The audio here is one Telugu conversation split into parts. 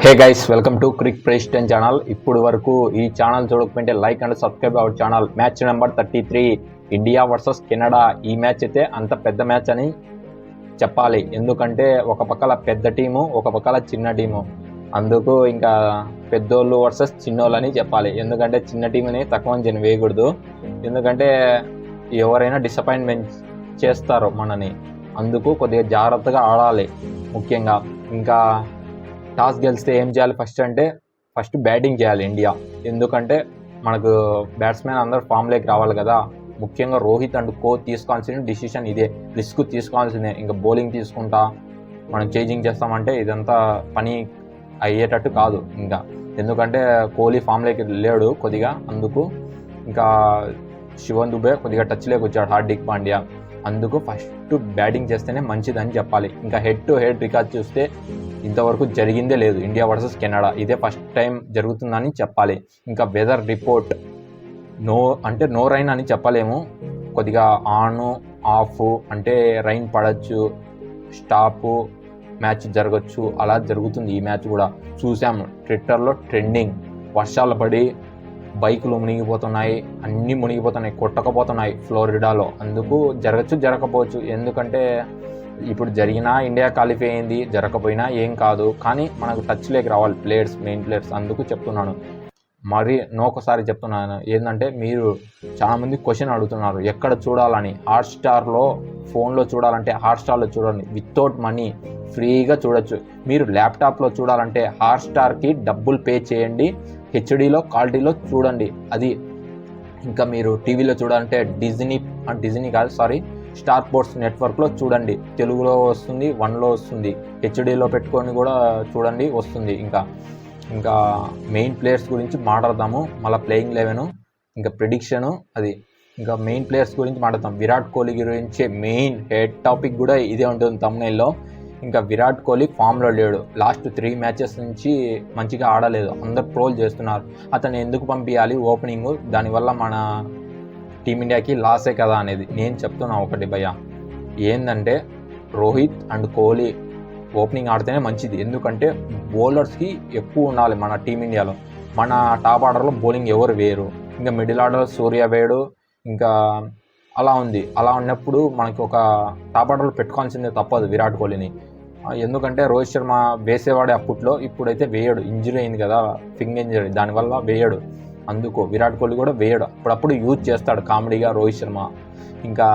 Hey guys, welcome to Crick president channel. ఇప్పుడు వరకు ఈ ఛానల్ చూడకపోతే like and subscribe our channel. Match number 33 India versus Canada. ఈ మ్యాచ్ అయితే అంత పెద్ద మ్యాచ్ అని చెప్పాలి. ఎందుకంటే ఒక పక్కల పెద్ద టీము, ఒక పక్కల చిన్న టీము. అందుకు ఇంకా పెద్దోళ్ళు వర్సెస్ చిన్నోళ్ళని చెప్పాలి. ఎందుకంటే చిన్న టీంని తక్కువ అంచనా వేయకూడదు. ఎందుకంటే ఎవరైనా డిసప్పాయింట్మెంట్ చేస్తారు మనని. అందుకు కొద్దిగా జాగ్రత్తగా ఆడాలి. ముఖ్యంగా ఇంకా టాస్ గెలిస్తే ఏం చేయాలి ఫస్ట్ బ్యాటింగ్ చేయాలి ఇండియా. ఎందుకంటే మనకు బ్యాట్స్మెన్ అందరూ ఫామ్లోకి రావాలి కదా. ముఖ్యంగా రోహిత్ అండ్ తీసుకోవాల్సిన డిసిషన్ ఇదే. రిస్క్ తీసుకోవాల్సిందే. ఇంకా బౌలింగ్ తీసుకుంటా మనం చేంజింగ్ చేస్తామంటే ఇదంతా పని అయ్యేటట్టు కాదు ఇంకా. ఎందుకంటే కోహ్లీ ఫామ్లోకి లేడు కొద్దిగా. అందుకు ఇంకా శివన్ దుబే కొద్దిగా టచ్లోకి వచ్చాడు, హార్దిక్ పాండ్యా. అందుకు ఫస్ట్ బ్యాటింగ్ చేస్తేనే మంచిదని చెప్పాలి. ఇంకా హెడ్ టు హెడ్ రికార్డ్ చూస్తే ఇంతవరకు జరిగిందే లేదు ఇండియా వర్సెస్ కెనడా. ఇదే ఫస్ట్ టైం జరుగుతుందని చెప్పాలి. ఇంకా వెదర్ రిపోర్ట్ నో రైన్ అని చెప్పలేము. కొద్దిగా ఆన్ ఆఫ్ అంటే రైన్ పడవచ్చు, స్టాప్ మ్యాచ్ జరగచ్చు, అలా జరుగుతుంది ఈ మ్యాచ్ కూడా. చూసాము ట్విట్టర్లో ట్రెండింగ్, వర్షాలు పడి బైకులు మునిగిపోతున్నాయి, అన్నీ మునిగిపోతున్నాయి, కొట్టకపోతున్నాయి ఫ్లోరిడాలో. అందుకు జరగచ్చు జరగకపోవచ్చు. ఎందుకంటే ఇప్పుడు జరిగినా ఇండియా క్వాలిఫై అయింది, జరగకపోయినా ఏం కాదు. కానీ మనకు టచ్లోకి రావాలి మెయిన్ ప్లేయర్స్. అందుకు చెప్తున్నాను. మరి ఒకసారి చెప్తున్నాను ఏంటంటే, మీరు చాలామంది క్వశ్చన్ అడుగుతున్నారు ఎక్కడ చూడాలని. హాట్స్టార్లో ఫోన్లో చూడాలంటే హాట్స్టార్లో చూడండి, వితౌట్ మనీ ఫ్రీగా చూడొచ్చు. మీరు ల్యాప్టాప్లో చూడాలంటే హాట్స్టార్కి డబ్బులు పే చేయండి, హెచ్డీలో క్వాలిటీలో చూడండి అది. ఇంకా మీరు టీవీలో చూడాలంటే డిజ్నీ కాదు సారీ స్టార్ స్పోర్ట్స్ నెట్వర్క్లో చూడండి. తెలుగులో వస్తుంది, 1లో వస్తుంది. హెచ్డీలో పెట్టుకొని కూడా చూడండి, వస్తుంది. ఇంకా మెయిన్ ప్లేయర్స్ గురించి మాట్లాడదాము. మళ్ళీ ప్లేయింగ్ 11 ఇంకా ప్రిడిక్షను అది. ఇంకా మెయిన్ ప్లేయర్స్ గురించి మాట్లాడతాం. విరాట్ కోహ్లీ గురించి మెయిన్ హెడ్ టాపిక్ కూడా ఇదే ఉంటుంది తమ్నైల్లో. ఇంకా విరాట్ కోహ్లీ ఫామ్లో లేడు. లాస్ట్ 3 మ్యాచెస్ నుంచి మంచిగా ఆడలేదు. అందరు ట్రోల్ చేస్తున్నారు అతను ఎందుకు పంపించాలి ఓపెనింగ్, దానివల్ల మన టీమిండియాకి లాసే కదా అనేది. నేను చెప్తున్నా ఒకటి భయ్య, ఏంటంటే రోహిత్ అండ్ కోహ్లీ ఓపెనింగ్ ఆడితేనే మంచిది. ఎందుకంటే బౌలర్స్కి ఎక్కువ ఉండాలి మన టీమిండియాలో. మన టాప్ ఆర్డర్లో బౌలింగ్ ఎవరు వేరు. ఇంకా మిడిల్ ఆర్డర్ సూర్య వేడు ఇంకా అలా ఉంది. అలా ఉన్నప్పుడు మనకి ఒక టాప్ ఆర్డర్లో పెట్టుకోవాల్సిందే తప్పదు విరాట్ కోహ్లీని. ఎందుకంటే రోహిత్ శర్మ వేసేవాడే అప్పట్లో, ఇప్పుడైతే వేయడు. ఇంజరీ అయింది కదా, ఫింగర్ ఇంజరీ, దానివల్ల వేయడు. అందుకు విరాట్ కోహ్లీ కూడా వేయడు. అప్పుడప్పుడు యూజ్ చేస్తాడు కామెడీగా రోహిత్ శర్మ. ఇంకా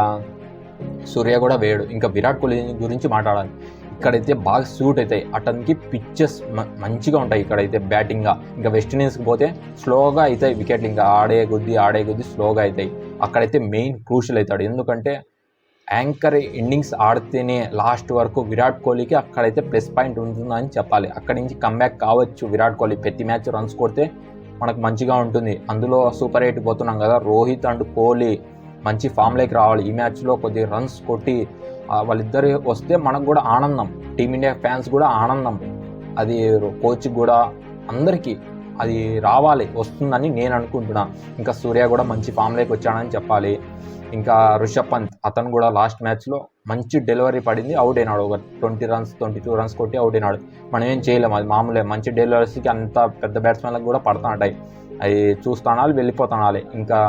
సూర్య కూడా వేయడు. ఇంకా విరాట్ కోహ్లీ గురించి మాట్లాడాలి. ఇక్కడైతే బాగా సూట్ అవుతాయి అతనికి. పిచ్చెస్ మంచిగా ఉంటాయి ఇక్కడైతే బ్యాటింగ్గా. ఇంకా వెస్టిండీస్కి పోతే స్లోగా అవుతాయి వికెట్లు. ఇంకా ఆడే కొద్దీ స్లోగా అవుతాయి. అక్కడైతే మెయిన్ క్రూషియల్ అవుతాడు. ఎందుకంటే యాంకర్ ఇన్నింగ్స్ ఆడితేనే లాస్ట్ వరకు విరాట్ కోహ్లీకి అక్కడైతే ప్లస్ పాయింట్ ఉంటుందని చెప్పాలి. అక్కడి నుంచి కమ్బ్యాక్ కావచ్చు విరాట్ కోహ్లీ. ప్రతి మ్యాచ్ రన్స్ కొడితే మనకు మంచిగా ఉంటుంది. అందులో సూపర్ 8 పోతున్నాం కదా. రోహిత్ అండ్ కోహ్లీ మంచి ఫామ్లోకి రావాలి. ఈ మ్యాచ్లో కొద్దిగా రన్స్ కొట్టి వాళ్ళిద్దరు వస్తే మనకు కూడా ఆనందం, టీమిండియా ఫ్యాన్స్ కూడా ఆనందం. అది కోచ్కి కూడా అందరికీ అది రావాలి, వస్తుందని నేను అనుకుంటున్నా. ఇంకా సూర్య కూడా మంచి ఫామ్లోకి వచ్చాడని చెప్పాలి. ఇంకా రిషబ్ పంత్ అతను కూడా లాస్ట్ మ్యాచ్లో మంచి డెలివరీ పడింది, అవుట్ అయినాడు. ఒక 22 రన్స్ కొట్టి అవుట్ అయినాడు. మనం ఏం చేయలేము, అది మామూలే. మంచి డెలివరీస్కి అంత పెద్ద బ్యాట్స్మెన్లకు కూడా పడుతుంటాయి. అవి చూస్తానాలి, వెళ్ళిపోతానాలి. ఇంకా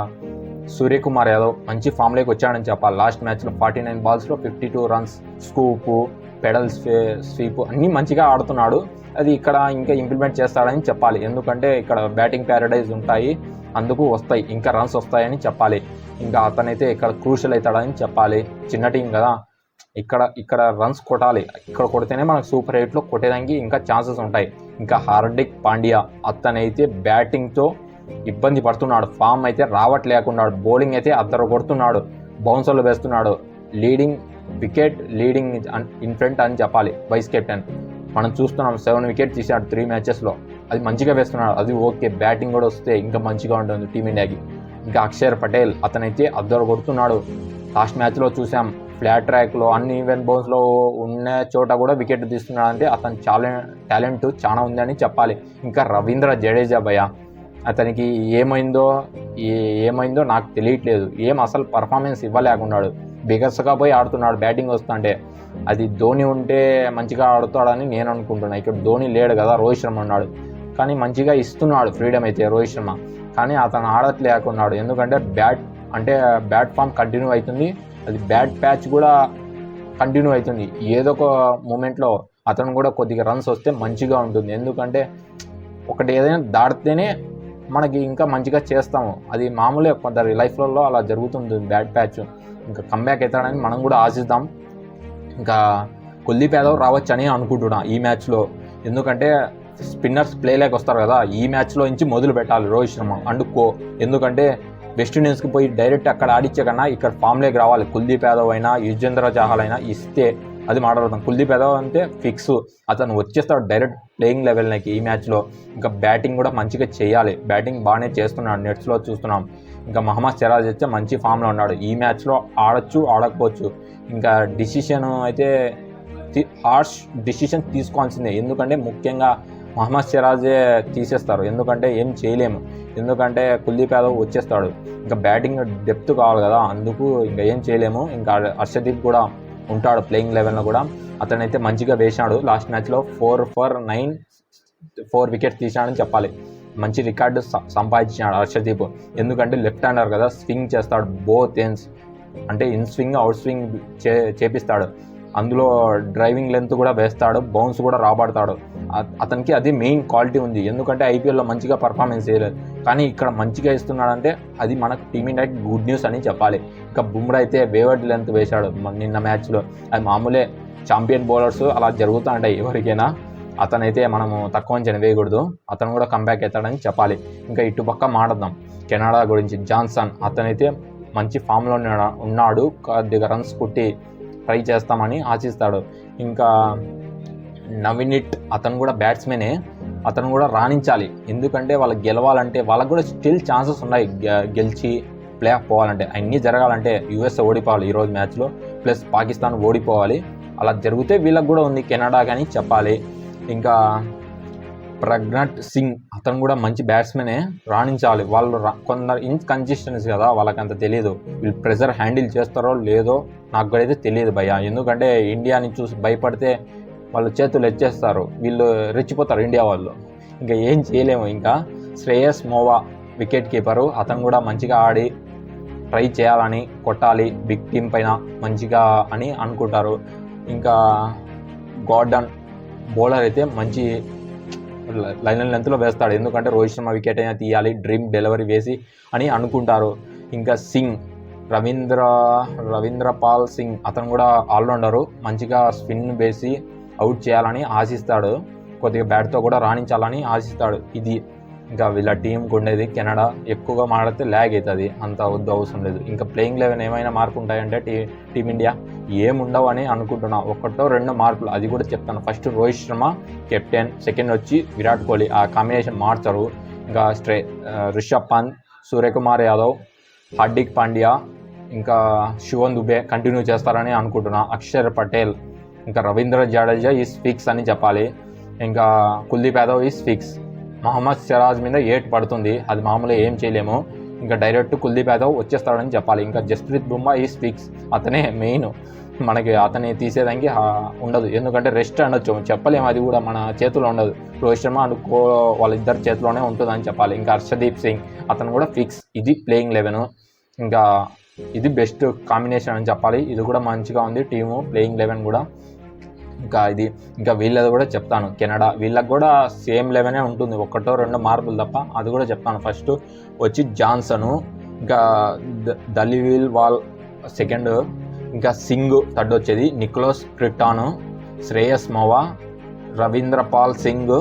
సూర్యకుమార్ యాదవ్ మంచి ఫామ్లోకి వచ్చాడని చెప్పాలి. లాస్ట్ మ్యాచ్లో 49 బాల్స్లో 52 రన్స్, స్కూపు, పెడల్ స్వీప్ అన్నీ మంచిగా ఆడుతున్నాడు. అది ఇక్కడ ఇంకా ఇంప్లిమెంట్ చేస్తాడని చెప్పాలి. ఎందుకంటే ఇక్కడ బ్యాటింగ్ ప్యారడైజ్ ఉంటాయి, అందుకు వస్తాయి, ఇంకా రన్స్ వస్తాయని చెప్పాలి. ఇంకా అతనైతే ఇక్కడ క్రూషియల్ అవుతాడని చెప్పాలి. చిన్న టీం కదా, ఇక్కడ రన్స్ కొట్టాలి. ఇక్కడ కొడితేనే మనకు సూపర్ 8లో కొట్టేదానికి ఇంకా ఛాన్సెస్ ఉంటాయి. ఇంకా హార్దిక్ పాండ్యా అతనైతే బ్యాటింగ్తో ఇబ్బంది పడుతున్నాడు. ఫామ్ అయితే రావట్లేకున్నాడు. బౌలింగ్ అయితే అద్దరు కొడుతున్నాడు, బౌన్సర్లు వేస్తున్నాడు. వికెట్ లీడింగ్ ఇన్ ఫ్రంట్ అని చెప్పాలి వైస్ కెప్టెన్. మనం చూస్తున్నాం 7 వికెట్ తీసాడు 3 మ్యాచెస్లో. అది మంచిగా వేస్తున్నాడు, అది ఓకే. బ్యాటింగ్ కూడా వస్తే ఇంకా మంచిగా ఉంటుంది టీమిండియాకి. ఇంకా అక్షర్ పటేల్ అతనైతే అద్దరు కొడుతున్నాడు. లాస్ట్ మ్యాచ్లో చూసాం ఫ్లాట్ ట్రాక్లో అన్ని ఈవెన్ బౌన్స్లో ఉన్న చోట కూడా వికెట్ తీస్తున్నాడు. అంటే అతని టాలెంట్ చాలా ఉందని చెప్పాలి. ఇంకా రవీంద్ర జడేజా భయ, అతనికి ఏమైందో నాకు తెలియట్లేదు. అసలు పర్ఫార్మెన్స్ ఇవ్వలేకున్నాడు. బిగసగా పోయి ఆడుతున్నాడు బ్యాటింగ్ వస్తుంటే. అది ధోని ఉంటే మంచిగా ఆడుతాడని నేను అనుకుంటున్నాను. ఇక్కడ ధోని లేడు కదా, రోహిత్ శర్మ ఉన్నాడు. కానీ మంచిగా ఇస్తున్నాడు ఫ్రీడమ్ అయితే రోహిత్ శర్మ. కానీ అతను ఆడట్లేకున్నాడు. ఎందుకంటే బ్యాట్ ఫామ్ కంటిన్యూ అవుతుంది, అది బ్యాట్ ప్యాచ్ కూడా కంటిన్యూ అవుతుంది. ఏదో ఒక మూమెంట్లో అతను కూడా కొద్దిగా రన్స్ వస్తే మంచిగా ఉంటుంది. ఎందుకంటే ఒకటి ఏదైనా దాటితేనే మనకి ఇంకా మంచిగా చేస్తాము. అది మామూలే, కొందరి లైఫ్లలో అలా జరుగుతుంది బ్యాట్ ప్యాచ్. ఇంకా కంబ్యాక్ అవుతాడని మనం కూడా ఆశిద్దాం. ఇంకా కుల్దీప్ యాదవ్ రావచ్చు అని అనుకుంటున్నా ఈ మ్యాచ్లో. ఎందుకంటే స్పిన్నర్స్ ప్లేలోకి వస్తారు కదా, ఈ మ్యాచ్లో నుంచి మొదలు పెట్టాలి రోహిత్ శర్మ అండుకో. ఎందుకంటే వెస్టిండీస్కి పోయి డైరెక్ట్ అక్కడ ఆడిచ్చే కన్నా ఇక్కడ ఫామ్లోకి రావాలి. కుల్దీప్ యాదవ్ అయినా యుజ్వేంద్ర చాహల్ అయినా ఇస్తే అది మాట్లాడతాం. కుల్దీప్ యాదవ్ అంటే ఫిక్స్, అతను వచ్చేస్తాడు డైరెక్ట్ ప్లేయింగ్ లెవెల్కి ఈ మ్యాచ్లో. ఇంకా బ్యాటింగ్ కూడా మంచిగా చేయాలి, బ్యాటింగ్ బాగానే చేస్తున్నాడు, నెట్స్లో చూస్తున్నాం. ఇంకా మహమ్మద్ సిరాజ్ అయితే మంచి ఫామ్లో ఉన్నాడు. ఈ మ్యాచ్లో ఆడచ్చు ఆడకపోవచ్చు. ఇంకా డిసిషన్ అయితే హార్ష్ డిసిషన్ తీసుకోవాల్సిందే. ఎందుకంటే ముఖ్యంగా మహమ్మద్ సిరాజే తీసేస్తారు. ఎందుకంటే ఏం చేయలేము, ఎందుకంటే కుల్దీప్ యాదవ్ వచ్చేస్తాడు. ఇంకా బ్యాటింగ్ డెప్త్ కావాలి కదా, అందుకు ఇంకా ఏం చేయలేము. ఇంకా హర్షదీప్ కూడా ఉంటాడు ప్లేయింగ్ లెవెల్లో కూడా. అతనైతే మంచిగా వేశాడు లాస్ట్ మ్యాచ్లో 4 for 9, 4 వికెట్స్ తీసాడని చెప్పాలి. మంచి రికార్డు సంపాదించాడు హర్షదీప్. ఎందుకంటే లెఫ్ట్ హ్యాండర్ కదా, స్వింగ్ చేస్తాడు బోత్ ఎండ్స్, అంటే ఇన్ స్వింగ్ అవుట్ స్వింగ్ చేపిస్తాడు. అందులో డ్రైవింగ్ లెంత్ కూడా వేస్తాడు, బౌన్స్ కూడా రాబడతాడు. అతనికి అది మెయిన్ క్వాలిటీ ఉంది. ఎందుకంటే ఐపీఎల్లో మంచిగా పర్ఫార్మెన్స్ చేయలేదు, కానీ ఇక్కడ మంచిగా ఇస్తున్నాడంటే అది మనకు టీమిండియాకి గుడ్ న్యూస్ అని చెప్పాలి. ఇంకా బుమ్రా అయితే వేవర్డ్ లెంత్ వేశాడు నిన్న మ్యాచ్లో. అది మామూలే, ఛాంపియన్ బౌలర్స్ అలా జరుగుతూ ఉంటాయి ఎవరికైనా. అతనైతే మనము తక్కువ అంచనా వేయకూడదు, అతను కూడా కంబ్యాక్ అవుతాడని చెప్పాలి. ఇంకా ఇటుపక్క మాట్లాడదాం కెనడా గురించి. జాన్సన్ అతనైతే మంచి ఫామ్లో ఉన్నాడు, కొద్దిగా రన్స్ కొట్టి ట్రై చేస్తామని ఆశిస్తాడు. ఇంకా నవీనిట్ అతను కూడా బ్యాట్స్మెనే, అతను కూడా రాణించాలి. ఎందుకంటే వాళ్ళకి గెలవాలంటే వాళ్ళకు కూడా స్టిల్ ఛాన్సెస్ ఉన్నాయి, గెలిచి ప్లే ఆఫ్ పోవాలంటే. అన్నీ జరగాలంటే యుఎస్ ఓడిపోవాలి ఈరోజు మ్యాచ్లో, ప్లస్ పాకిస్తాన్ ఓడిపోవాలి. అలా జరిగితే వీళ్ళకి కూడా ఉంది కెనడా కానీ చెప్పాలి. ఇంకా ప్రజ్ఞట్ సింగ్ అతను కూడా మంచి బ్యాట్స్మెనే, రాణించాలి. వాళ్ళు కొందరు ఇన్కన్సిస్టెన్సీ కదా, వాళ్ళకంత తెలియదు. వీళ్ళు ప్రెజర్ హ్యాండిల్ చేస్తారో లేదో నాకు కూడా అయితే తెలియదు భయ్య. ఎందుకంటే ఇండియాని చూసి భయపడితే వాళ్ళు చేతులు ఎచ్చేస్తారు, వీళ్ళు రెచ్చిపోతారు ఇండియా వాళ్ళు. ఇంకా ఏం చేయలేము. ఇంకా శ్రేయస్ మోవా వికెట్ కీపరు, అతను కూడా మంచిగా ఆడి ట్రై చేయాలని, కొట్టాలి బిగ్ టీం పైన మంచిగా అని అనుకుంటారు. ఇంకా గార్డన్ బౌలర్ అయితే మంచి లైన్ లెంత్లో వేస్తాడు. ఎందుకంటే రోహిత్ శర్మ వికెట్ అయినా తీయాలి, డ్రీమ్ డెలివరీ వేసి అని అనుకుంటారు. ఇంకా సింగ్ రవీంద్రపాల్ సింగ్ అతను కూడా ఆల్రౌండరు, మంచిగా స్పిన్ వేసి అవుట్ చేయాలని ఆశిస్తాడు, కొద్దిగా బ్యాట్తో కూడా రాణించాలని ఆశిస్తాడు. ఇది ఇంకా వీళ్ళ టీంకి ఉండేది. కెనడా ఎక్కువగా మాడితే ల్యాగ్ అవుతుంది, అంత వద్దు అవసరం లేదు. ఇంకా ప్లేయింగ్ లెవెన్ ఏమైనా మార్పు ఉంటాయంటే టీమిండియా ఏముండవు అని అనుకుంటున్నా. 1-2 మార్పులు, అది కూడా చెప్తాను. First Rohit Sharma captain, second వచ్చి విరాట్ కోహ్లీ, ఆ కాంబినేషన్ మార్చరు. ఇంకా రిషబ్ పంత్, సూర్యకుమార్ యాదవ్, హార్దిక్ పాండ్యా, ఇంకా శివన్ దుబే కంటిన్యూ చేస్తారని అనుకుంటున్నా. అక్షర్ పటేల్, ఇంకా రవీంద్ర జడేజా ఈజ్ ఫిక్స్ అని చెప్పాలి. ఇంకా కుల్దీప్ యాదవ్ ఈజ్ ఫిక్స్. మహమ్మద్ సిరాజ్ మీద 8 పడుతుంది, అది మామూలుగా ఏం చేయలేము. ఇంకా డైరెక్ట్ కుల్దీప్ యాదవ్ వచ్చేస్తాడని చెప్పాలి. ఇంకా జస్ప్రీత్ బుమ్రా ఈజ్ ఫిక్స్, అతనే మెయిన్, మనకి అతన్ని తీసేదానికి ఉండదు. ఎందుకంటే రెస్ట్ అనొచ్చు, చెప్పలేము, అది కూడా మన చేతిలో ఉండదు. రోహిత్ శర్మ అనుకో వాళ్ళిద్దరి చేతిలోనే ఉంటుందని చెప్పాలి. ఇంకా హర్షదీప్ సింగ్ అతను కూడా ఫిక్స్. ఇది ప్లేయింగ్ 11. ఇంకా ఇది బెస్ట్ కాంబినేషన్ అని చెప్పాలి. ఇది కూడా మంచిగా ఉంది టీము ప్లేయింగ్ 11 కూడా. ఇంకా వీళ్ళది కూడా చెప్తాను. కెనడా వీళ్ళకి కూడా సేమ్ 11 ఉంటుంది, 1-2 మార్పులు తప్ప. అది కూడా చెప్తాను. ఫస్ట్ వచ్చి జాన్సను, ఇంకా దలివిల్ వాల్ సెకండ్, ఇంకా సింగ్ థర్డ్ వచ్చేది, నికోలస్ క్రిటాను, శ్రేయస్ మోవా, రవీంద్రపాల్ సింగ్,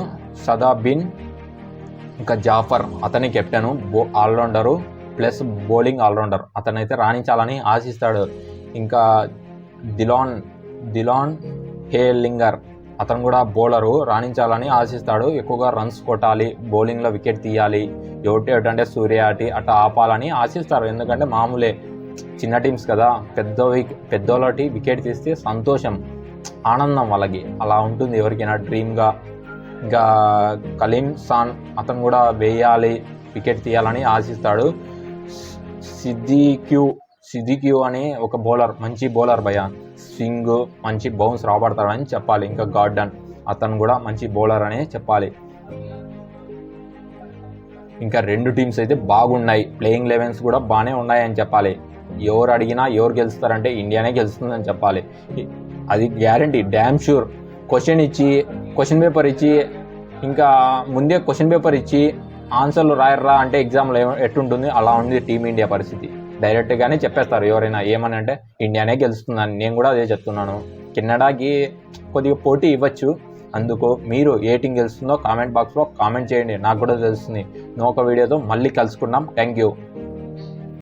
సదాబిన్, ఇంకా జాఫర్ అతని captain, allrounder plus bowling allrounder, అతనైతే రాణించాలని ఆశిస్తాడు. ఇంకా దిలాన్ హేలింగర్ అతను కూడా బౌలరు, రాణించాలని ఆశిస్తాడు. ఎక్కువగా రన్స్ కొట్టాలి, బౌలింగ్లో వికెట్ తీయాలి, అంటే సూర్య అట్లా ఆపాలని ఆశిస్తారు. ఎందుకంటే మామూలే, చిన్న టీమ్స్ కదా, పెద్దోళ్ళటి వికెట్ తీస్తే సంతోషం, ఆనందం వాళ్ళకి, అలా ఉంటుంది ఎవరికైనా డ్రీమ్గా. ఇంకా కలీం సాన్ అతను కూడా వేయాలి, వికెట్ తీయాలని ఆశిస్తాడు. సిద్దిక్యూ అని ఒక బౌలర్, మంచి బౌలర్ భయ. స్వింగ్ మంచి బౌన్స్ రాబడతాడని చెప్పాలి. ఇంకా గార్డన్ అతను కూడా మంచి బౌలర్ అని చెప్పాలి. ఇంకా 2 టీమ్స్ అయితే బాగున్నాయి. ప్లేయింగ్ 11s కూడా బాగానే ఉన్నాయని చెప్పాలి. ఎవరు అడిగినా ఎవరు గెలుస్తారంటే ఇండియానే గెలుస్తుందని చెప్పాలి. అది guarantee, damn sure. Question paper ఇచ్చి ఇంకా ముందే క్వశ్చన్ పేపర్ ఇచ్చి ఆన్సర్లు రాయర్రా అంటే ఎగ్జామ్లో ఎట్టుంటుంది అలా ఉంది టీమిండియా పరిస్థితి. డైరెక్ట్గానే చెప్పేస్తారు ఎవరైనా ఏమని అంటే ఇండియానే గెలుస్తుందని. నేను కూడా అదే చెప్తున్నాను. కెనడాకి కొద్దిగా పోటీ ఇవ్వచ్చు. అందుకు మీరు ఏ టీం గెలుస్తుందో కామెంట్ బాక్స్లో కామెంట్ చేయండి, నాకు కూడా తెలుస్తుంది. ఇంకొక వీడియోతో మళ్ళీ కలుసుకుందాం. Thank you.